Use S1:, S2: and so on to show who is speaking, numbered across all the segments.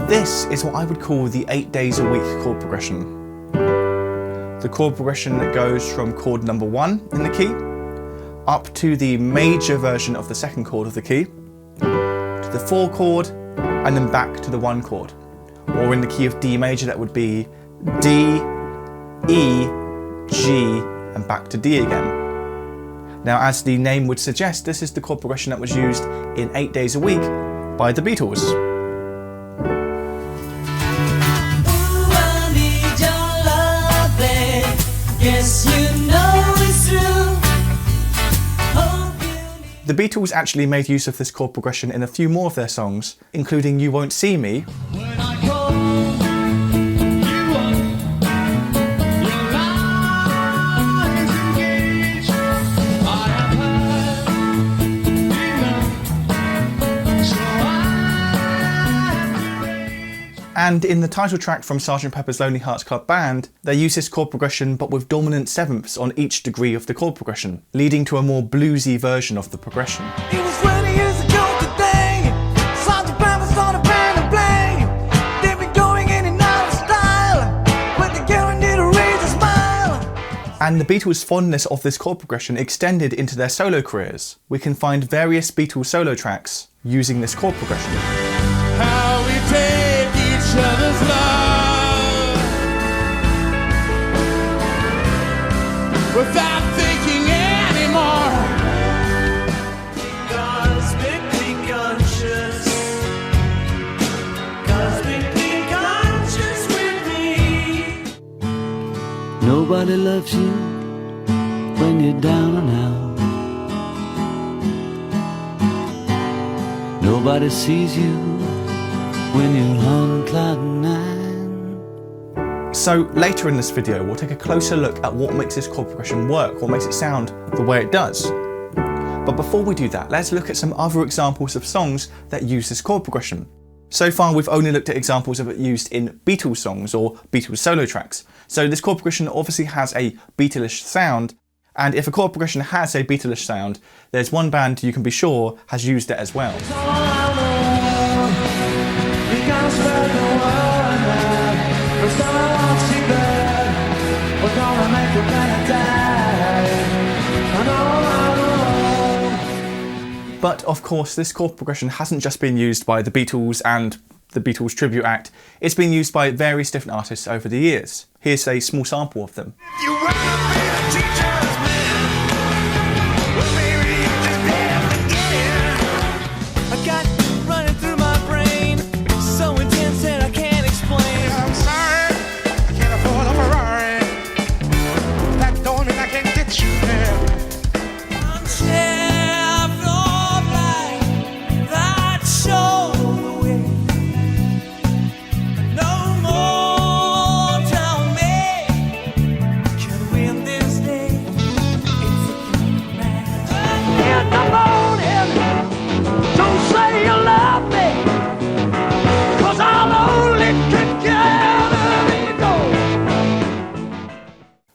S1: This is what I would call the 8 days a week chord progression. The chord progression that goes from chord number 1 in the key, up to the major version of the second chord of the key, to the 4 chord, and then back to the 1 chord. Or in the key of D major, that would be D, E, G, and back to D again. Now, as the name would suggest, this is the chord progression that was used in 8 days a week by the Beatles. The Beatles actually made use of this chord progression in a few more of their songs, including You Won't See Me, and in the title track from Sgt. Pepper's Lonely Hearts Club Band, they use this chord progression but with dominant sevenths on each degree of the chord progression, leading to a more bluesy version of the progression.
S2: It was 20 years ago today, Sgt. Pepper started a band to play. They've been going in and out of style, but they guaranteed to raise a smile.
S1: And the Beatles' fondness of this chord progression extended into their solo careers. We can find various Beatles solo tracks using this chord progression.
S2: How we take each other's love without thinking anymore. Cosmically conscious, cosmically conscious with me.
S3: Nobody loves you when you're down and out. Nobody sees you when you're on cloud 9.
S1: So later in this video, we'll take a closer look at what makes this chord progression work, what makes it sound the way it does. But before we do that, let's look at some other examples of songs that use this chord progression. So far, we've only looked at examples of it used in Beatles songs or Beatles solo tracks. So this chord progression obviously has a Beatlish sound, and if a chord progression has a Beatlish sound, there's one band you can be sure has used it as well. But of course, this chord progression hasn't just been used by the Beatles and the Beatles Tribute Act, it's been used by various different artists over the years. Here's a small sample of them.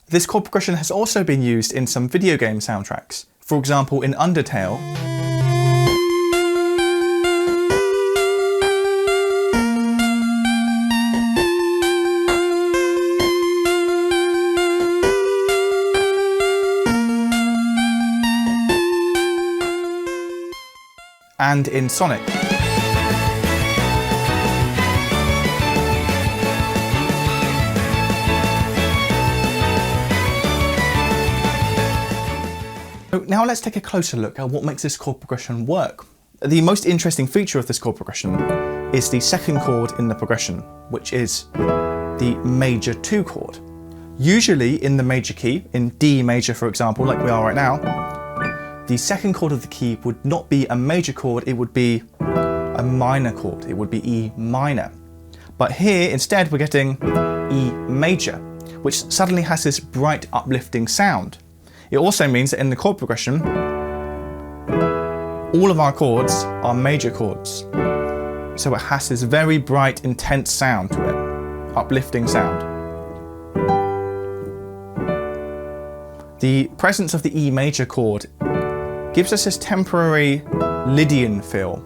S1: This chord progression has also been used in some video game soundtracks. For example, in Undertale, and in Sonic. Now let's take a closer look at what makes this chord progression work. The most interesting feature of this chord progression is the second chord in the progression, which is the major 2 chord. Usually in the major key, in D major for example, like we are right now, the second chord of the key would not be a major chord, it would be a minor chord, it would be E minor. But here instead we're getting E major, which suddenly has this bright uplifting sound. It also means that in the chord progression, all of our chords are major chords. So it has this very bright, intense sound to it, uplifting sound. The presence of the E major chord gives us this temporary Lydian feel.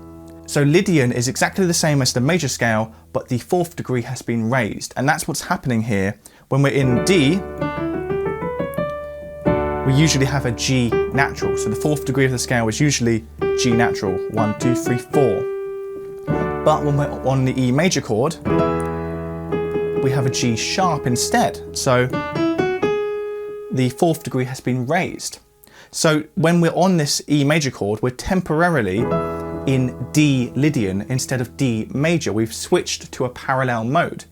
S1: So Lydian is exactly the same as the major scale, but the 4th degree has been raised. And that's what's happening here. When we're in D, we usually have a G natural. So the 4th degree of the scale is usually G natural, 1, 2, 3, 4. But when we're on the E major chord, we have a G sharp instead. So the 4th degree has been raised. So when we're on this E major chord, we're temporarily in D Lydian instead of D major. We've switched to a parallel mode.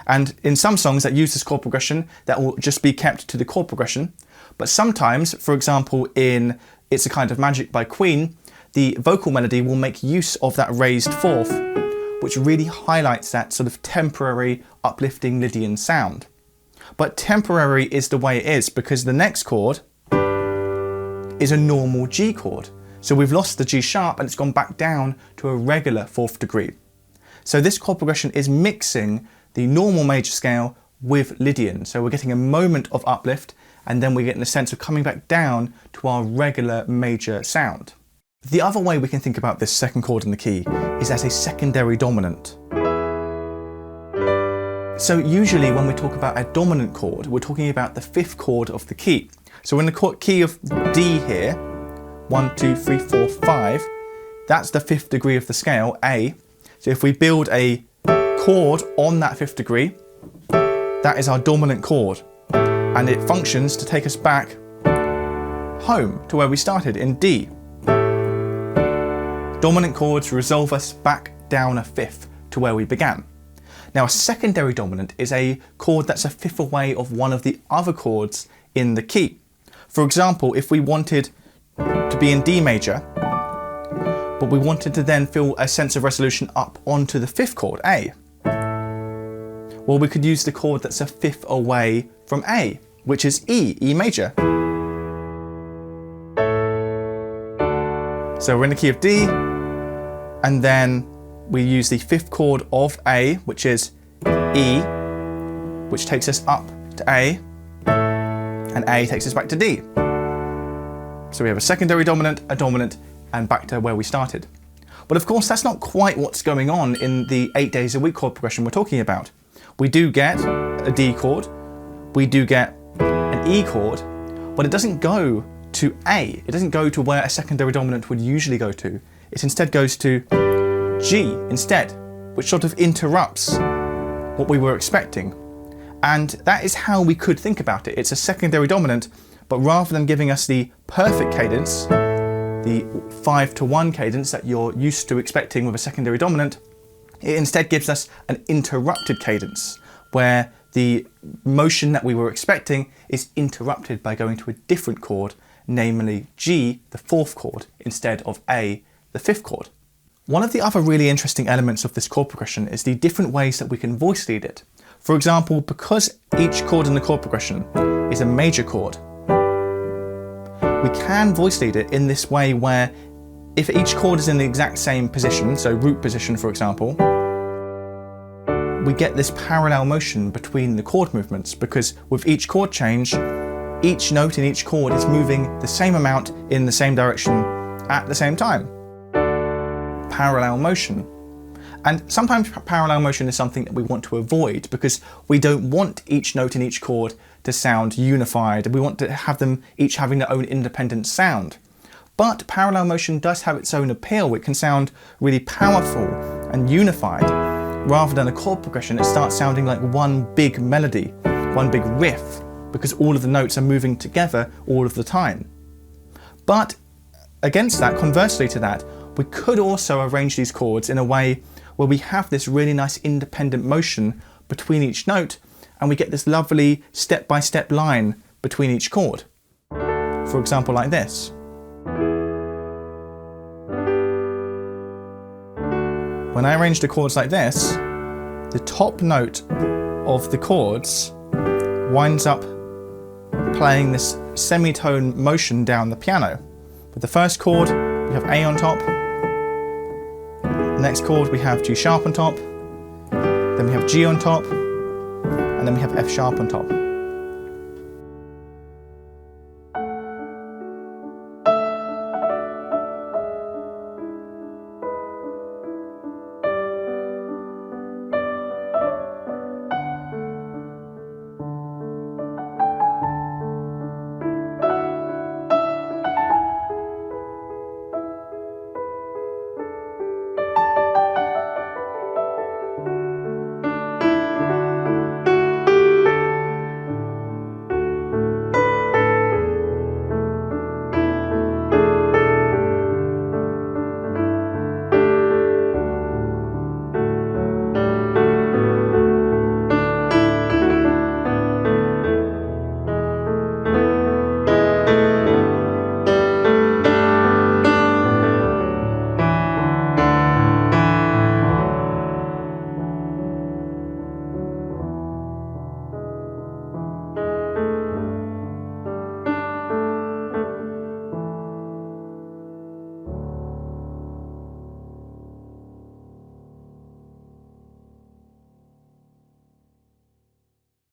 S1: And in some songs that use this chord progression, that will just be kept to the chord progression. But sometimes, for example, in It's a Kind of Magic by Queen, the vocal melody will make use of that raised 4th, which really highlights that sort of temporary uplifting Lydian sound. But temporary is the way it is because the next chord is a normal G chord. So we've lost the G sharp and it's gone back down to a regular 4th degree. So this chord progression is mixing the normal major scale with Lydian. So we're getting a moment of uplift and then we're getting a sense of coming back down to our regular major sound. The other way we can think about this second chord in the key is as a secondary dominant. So usually when we talk about a dominant chord, we're talking about the 5th chord of the key. So in the key of D here, 1, 2, 3, 4, 5, that's the 5th degree of the scale, A. So if we build a chord on that 5th degree, that is our dominant chord. And it functions to take us back home to where we started in D. Dominant chords resolve us back down a 5th to where we began. Now a secondary dominant is a chord that's a 5th away of one of the other chords in the key. For example, if we wanted to be in D major, but we wanted to then feel a sense of resolution up onto the 5th chord, A, well, we could use the chord that's a 5th away from A, which is E, E major. So we're in the key of D, and then we use the 5th chord of A, which is E, which takes us up to A, and A takes us back to D. So we have a secondary dominant, a dominant, and back to where we started. But of course, that's not quite what's going on in the 8 days a week chord progression we're talking about. We do get a D chord, we do get an E chord, but it doesn't go to A. It doesn't go to where a secondary dominant would usually go to. It instead goes to G instead, which sort of interrupts what we were expecting. And that is how we could think about it. It's a secondary dominant, but rather than giving us the perfect cadence, the 5-to-1 cadence that you're used to expecting with a secondary dominant, it instead gives us an interrupted cadence, where the motion that we were expecting is interrupted by going to a different chord, namely G, the 4th chord, instead of A, the 5th chord. One of the other really interesting elements of this chord progression is the different ways that we can voice lead it. For example, because each chord in the chord progression is a major chord, we can voice lead it in this way where if each chord is in the exact same position, so root position for example, we get this parallel motion between the chord movements because with each chord change, each note in each chord is moving the same amount in the same direction at the same time. Parallel motion. And sometimes parallel motion is something that we want to avoid because we don't want each note in each chord to sound unified. We want to have them each having their own independent sound. But parallel motion does have its own appeal. It can sound really powerful and unified. Rather than a chord progression, it starts sounding like one big melody, one big riff, because all of the notes are moving together all of the time. But against that, conversely to that, we could also arrange these chords in a way where we have this really nice independent motion between each note and we get this lovely step-by-step line between each chord. For example, like this. When I arrange the chords like this, the top note of the chords winds up playing this semitone motion down the piano. With the first chord, we have A on top. The next chord, we have G sharp on top. Then we have G on top. And then we have F sharp on top.